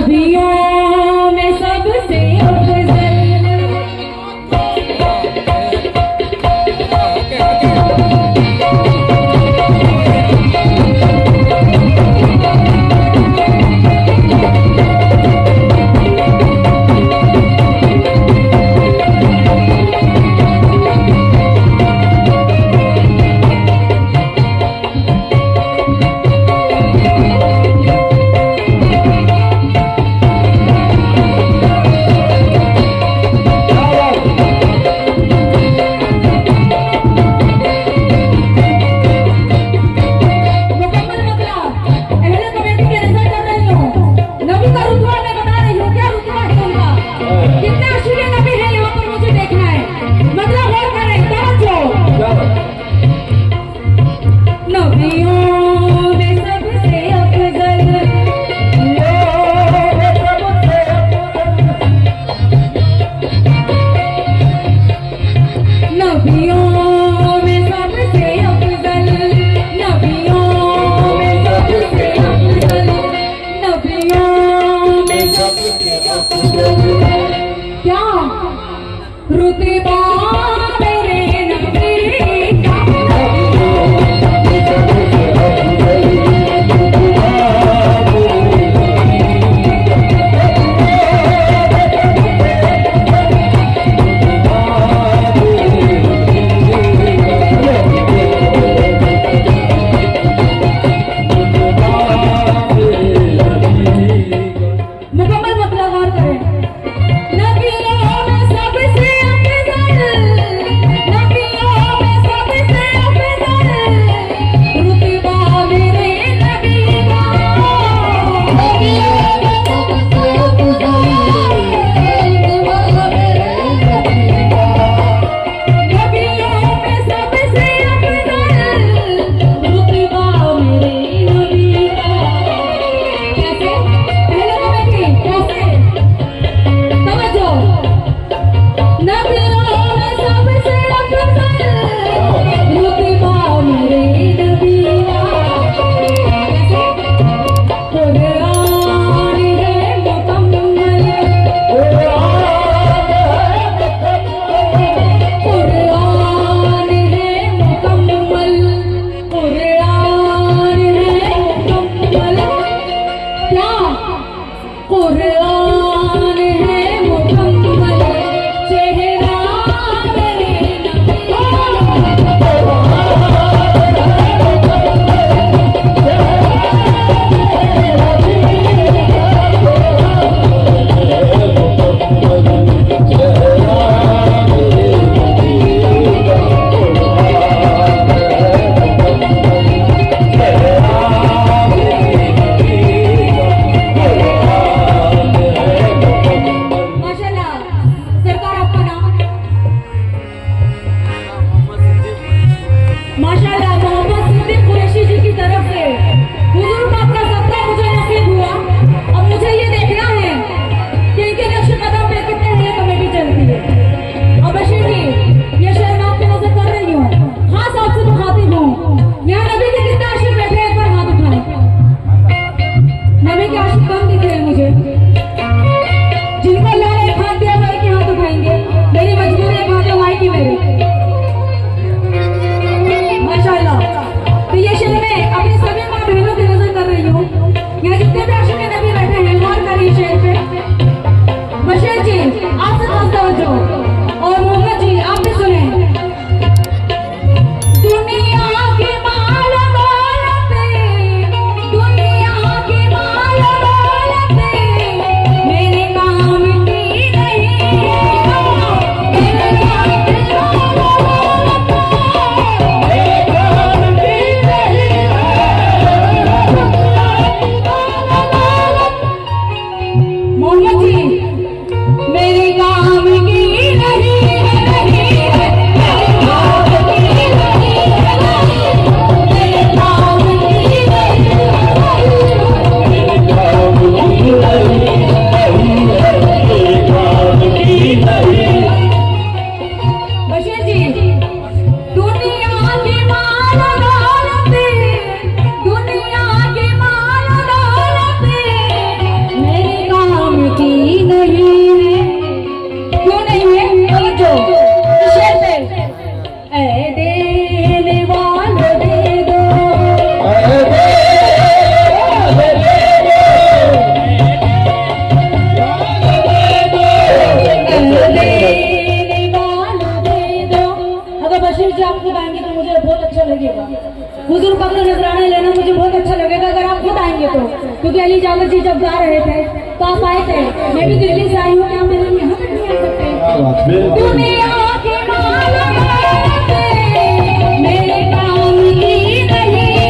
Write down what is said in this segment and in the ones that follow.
नबियों में सबसे अफजल। क्या रुतबा मेरे नबी का, मुकम्मल मतलब गौर करें। नबियों में सबसे अफजल, नबियों में सबसे अफजल, रुतबा मेरे नबी का, नबियों में सबसे अफजल, रुतबा मेरे नबी का, नबियों में सबसे अफजल, रुतबा मेरे नबी का। कैसे? पहले कमेंट कैसे? समझो, नबियों में सबसे अफजल, रुतबा मेरे नबी का। कैसे? कुरान है मुकम्मल, कुरान है मुकम्मल, कुरान है मुकम्मल। क्या? कुरान है मुकम्मल, चेहरा मेरे नबी माशाल्लाह। सरकार आपका नाम? माशाल्लाह मोहम्मद सिद्दीक कुरैशी जी की तरफ से हुजूर पाक का सदका मुझे नसीब हुआ। अब मुझे ये देखना है कि इनके नक्श कदम पे कितने ये कमेटी चलती है। अब बशीर जी, ये शहर मैं आपकी नजर कर रही हूँ, खास आपसे मुखातिब हूँ। यहाँ नबी के कितने आशिक बैठे हैं, एक बार हाथ उठाएं। नबी के आशिक कम दिख रहे हैं मुझे। जिनको अल्लाह ने एक हाथ दिया भाई के हाथ उठाएंगे। मेरी मजबूरी एक हाथ है भाई की मेरे। माशाल्लाह। बशीर जी आप खुद आएंगे तो मुझे बहुत अच्छा लगेगा। हुजूर पाक का नजराना लेना मुझे बहुत अच्छा लगेगा अगर आप खुद आएंगे तो, क्योंकि अली जावेद जी जब गा रहे थे तो आप आए थे। मैं भी दिल्ली से आई हूँ, क्या मेरे यहाँ तक नहीं आ सकते? दुनिया के मालिक मेरे काम की नहीं है,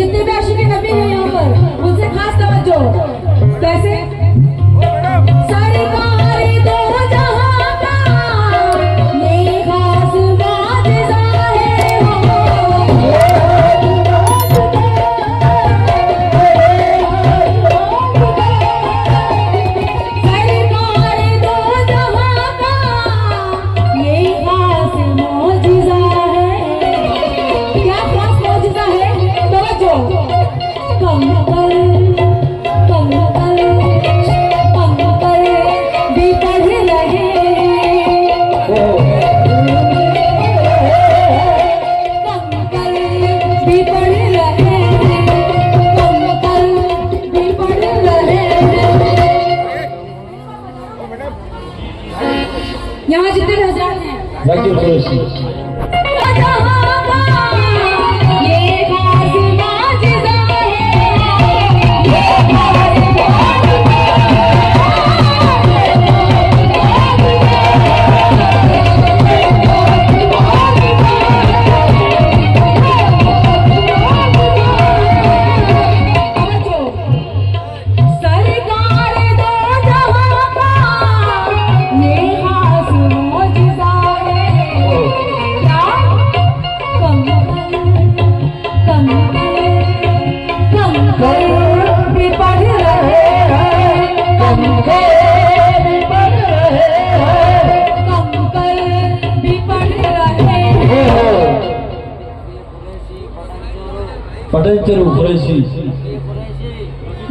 जितने भी आशिक नबी हैं यहाँ पर उनसे खास तवज्जो। कैसे यहाँ जितने भी हजरात हैं जाकिर कुरैशी। ये खास माजिज़ा है, ये पटेंचरू कुरैशी।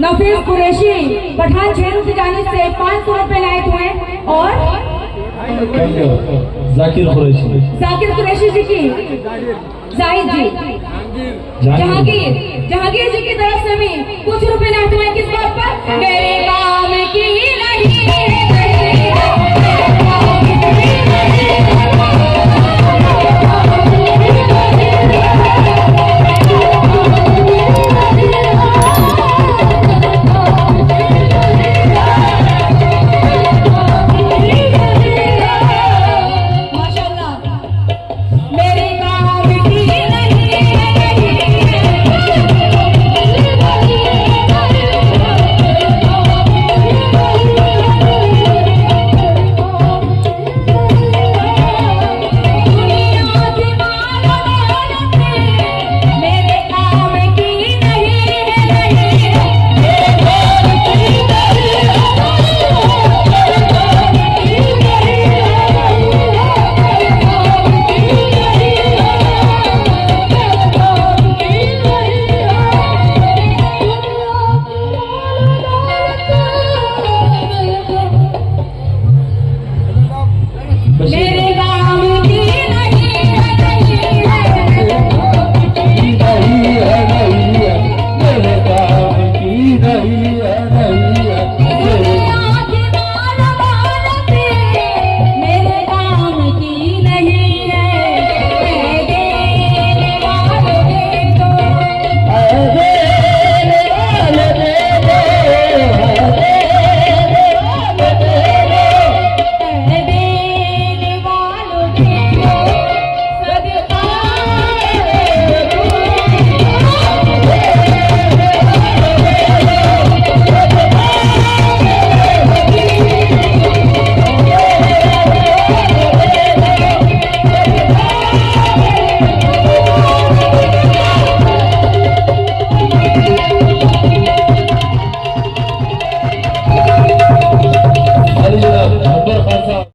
नफीस कुरैशी पठान छेरू की जानिब से 500 रुपए लाए हुए और जाकिर कुरैशी। जाकिर कुरैशी जी की जाहिद जी जहांगीर जी की तरफ से भी कुछ रुपए लाए हुए किस बात पर? मेरे